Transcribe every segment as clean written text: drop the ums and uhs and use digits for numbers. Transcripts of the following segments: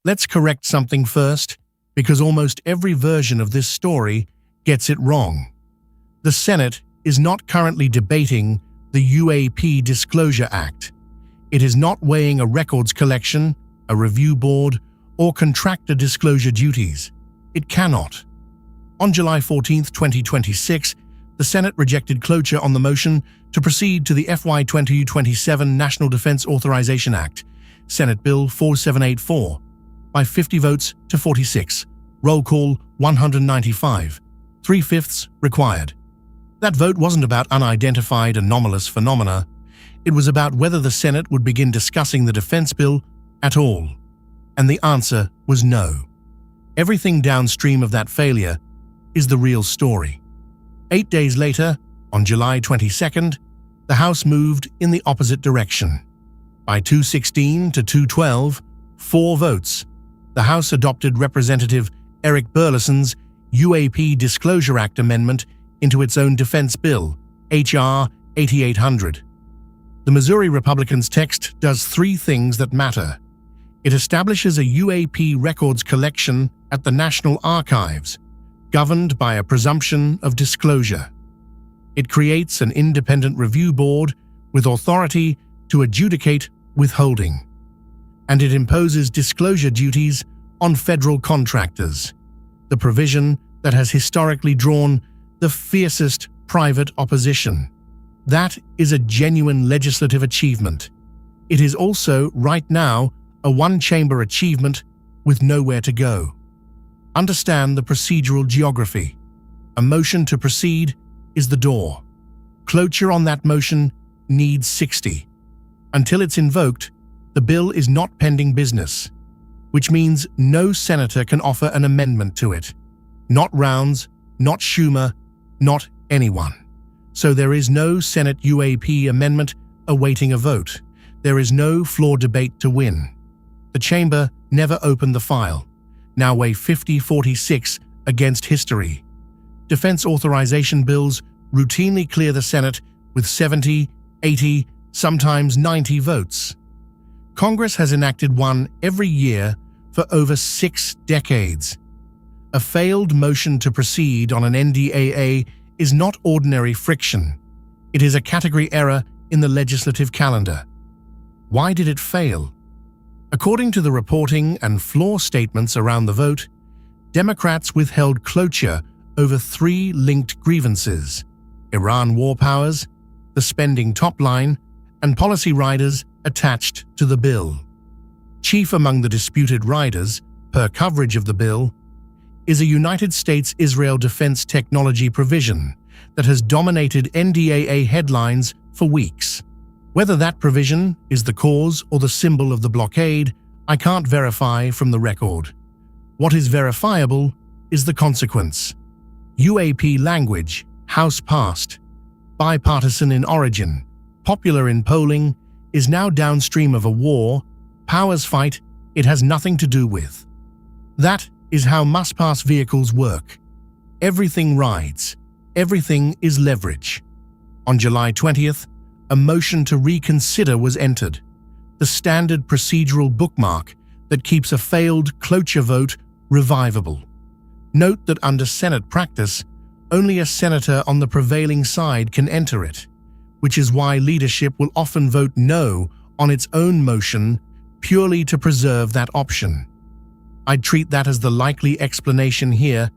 Let's correct something first, because almost every version of this story gets it wrong. The Senate is not currently debating the UAP Disclosure Act. It is not weighing a records collection, a review board, or contractor disclosure duties. It cannot. On July 14, 2026, the Senate rejected cloture on the motion to proceed to the FY2027 National Defense Authorization Act, Senate Bill 4784, by 50 votes to 46, roll call 195, 3/5 required. That vote wasn't about unidentified anomalous phenomena. It was about whether the Senate would begin discussing the defense bill at all. And the answer was no. Everything downstream of that failure is the real story. 8 days later, on July 22nd, the House moved in the opposite direction. By 216 to 212, 4 votes, the House adopted Representative Eric Burlison's UAP Disclosure Act amendment into its own defense bill, H.R. 8800. The Missouri Republicans' text does 3 things that matter. It establishes a UAP records collection at the National Archives, governed by a presumption of disclosure. It creates an independent review board with authority to adjudicate withholding. And it imposes disclosure duties on federal contractors, the provision that has historically drawn the fiercest private opposition. That is a genuine legislative achievement. It is also, right now, a one-chamber achievement with nowhere to go. Understand the procedural geography. A motion to proceed is the door. Cloture on that motion needs 60. Until it's invoked, the bill is not pending business, which means no senator can offer an amendment to it. Not Rounds, not Schumer, not anyone. So there is no Senate UAP amendment awaiting a vote. There is no floor debate to win. The chamber never opened the file. Now weigh 50-46 against history. Defense authorization bills routinely clear the Senate with 70, 80, sometimes 90 votes. Congress has enacted one every year for over 6 decades. A failed motion to proceed on an NDAA is not ordinary friction. It is a category error in the legislative calendar. Why did it fail? According to the reporting and floor statements around the vote, Democrats withheld cloture over 3 linked grievances: Iran war powers, the spending top line, and policy riders attached to the bill. Chief among the disputed riders, per coverage of the bill, is a United States-Israel defense technology provision that has dominated NDAA headlines for weeks. Whether that provision is the cause or the symbol of the blockade, I can't verify from the record. What is verifiable is the consequence. UAP language, House passed, bipartisan in origin, popular in polling, is now downstream of a war, powers fight it has nothing to do with. That is how must-pass vehicles work. Everything rides. Everything is leverage. On July 20th, a motion to reconsider was entered, the standard procedural bookmark that keeps a failed cloture vote revivable. Note that under Senate practice, only a senator on the prevailing side can enter it, which is why leadership will often vote no on its own motion purely to preserve that option. I'd treat that as the likely explanation here,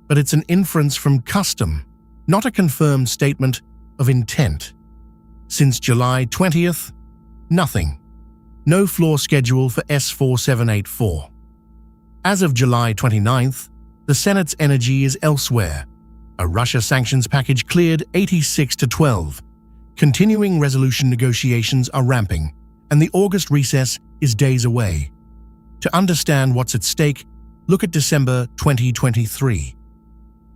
but it's an inference from custom, not a confirmed statement of intent. Since July 20th, nothing. No floor schedule for S4784. As of July 29th, the Senate's energy is elsewhere. A Russia sanctions package cleared 86-12. Continuing resolution negotiations are ramping, and the August recess is days away. To understand what's at stake, look at December 2023.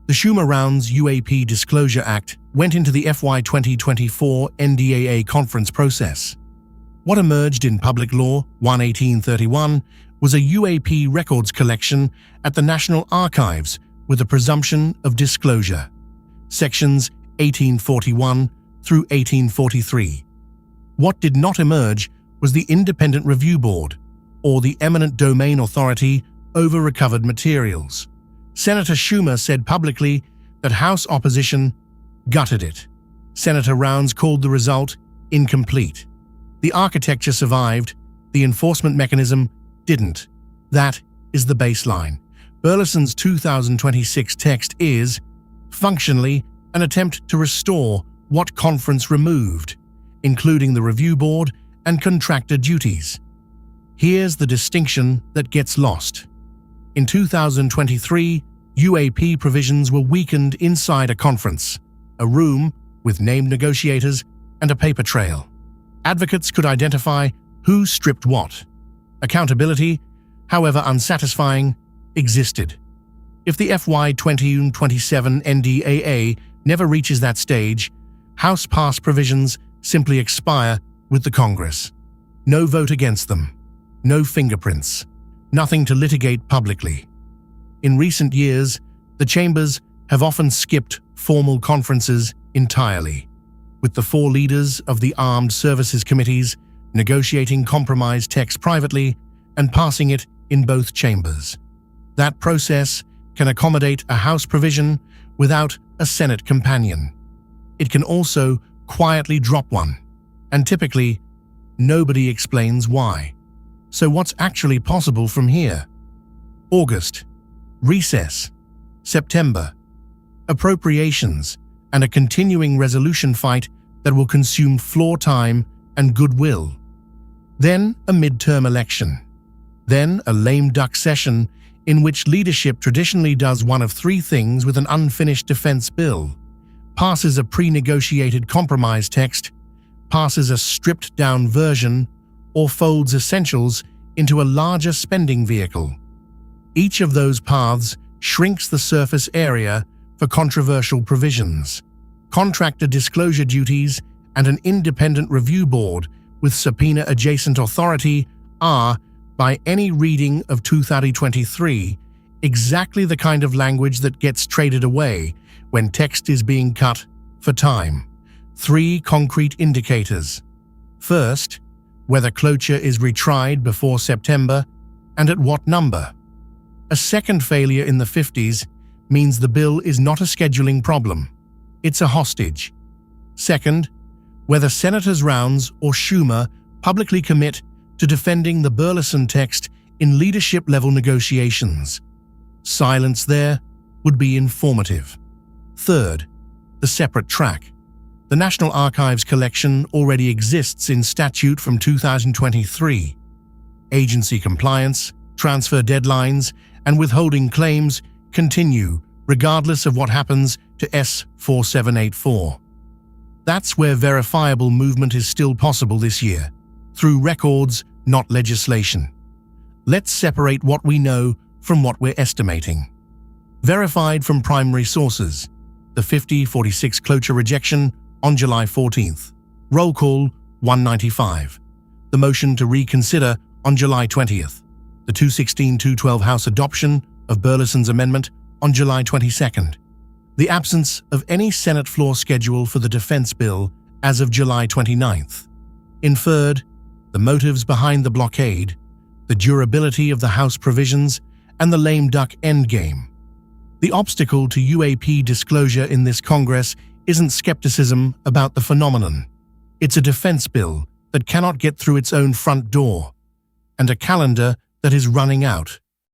The Schumer Rounds UAP Disclosure Act went into the FY2024 NDAA conference process. What emerged in Public Law 11831 was a UAP records collection at the National Archives with a presumption of disclosure. Sections 1841 through 1843. What did not emerge was the Independent Review Board, or the eminent domain authority over recovered materials. Senator Schumer said publicly that House opposition gutted it. Senator Rounds called the result incomplete. The architecture survived, the enforcement mechanism didn't. That is the baseline. Burlison's 2026 text is, functionally, an attempt to restore what conference removed, including the review board and contractor duties. Here's the distinction that gets lost. In 2023, UAP provisions were weakened inside a conference, a room with named negotiators and a paper trail. Advocates could identify who stripped what. Accountability, however unsatisfying, existed. If the FY2027 NDAA never reaches that stage, House-passed provisions simply expire with the Congress. No vote against them. No fingerprints. Nothing to litigate publicly. In recent years, the chambers have often skipped formal conferences entirely, with the four leaders of the Armed Services Committees negotiating compromise text privately and passing it in both chambers. That process can accommodate a House provision without a Senate companion. It can also quietly drop one, and typically, nobody explains why. So what's actually possible from here? August, recess, September, appropriations, and a continuing resolution fight that will consume floor time and goodwill. Then a midterm election. Then a lame duck session in which leadership traditionally does one of three things with an unfinished defense bill: passes a pre-negotiated compromise text, passes a stripped-down version, or folds essentials into a larger spending vehicle. Each of those paths shrinks the surface area for controversial provisions. Contractor disclosure duties and an independent review board with subpoena-adjacent authority are, by any reading of 2023, exactly the kind of language that gets traded away when text is being cut for time. Three concrete indicators. First, whether cloture is retried before September and at what number. A second failure in the 50s means the bill is not a scheduling problem. It's a hostage. Second, whether Senators Rounds or Schumer publicly commit to defending the Burlison text in leadership-level negotiations. Silence there would be informative. Third, the separate track. The National Archives collection already exists in statute from 2023. Agency compliance, transfer deadlines, and withholding claims continue regardless of what happens to S4784. That's where verifiable movement is still possible this year, through records, not legislation. Let's separate what we know from what we're estimating. Verified from primary sources: the 5046 cloture rejection on July 14th, roll call 195. The motion to reconsider on July 20th, the 216-212 House adoption of Burlison's amendment on July 22nd, the absence of any Senate floor schedule for the defense bill as of July 29th. Inferred, the motives behind the blockade, the durability of the House provisions, and the lame duck endgame. The obstacle to UAP disclosure in this Congress isn't skepticism about the phenomenon. It's a defense bill that cannot get through its own front door, and a calendar that is running out.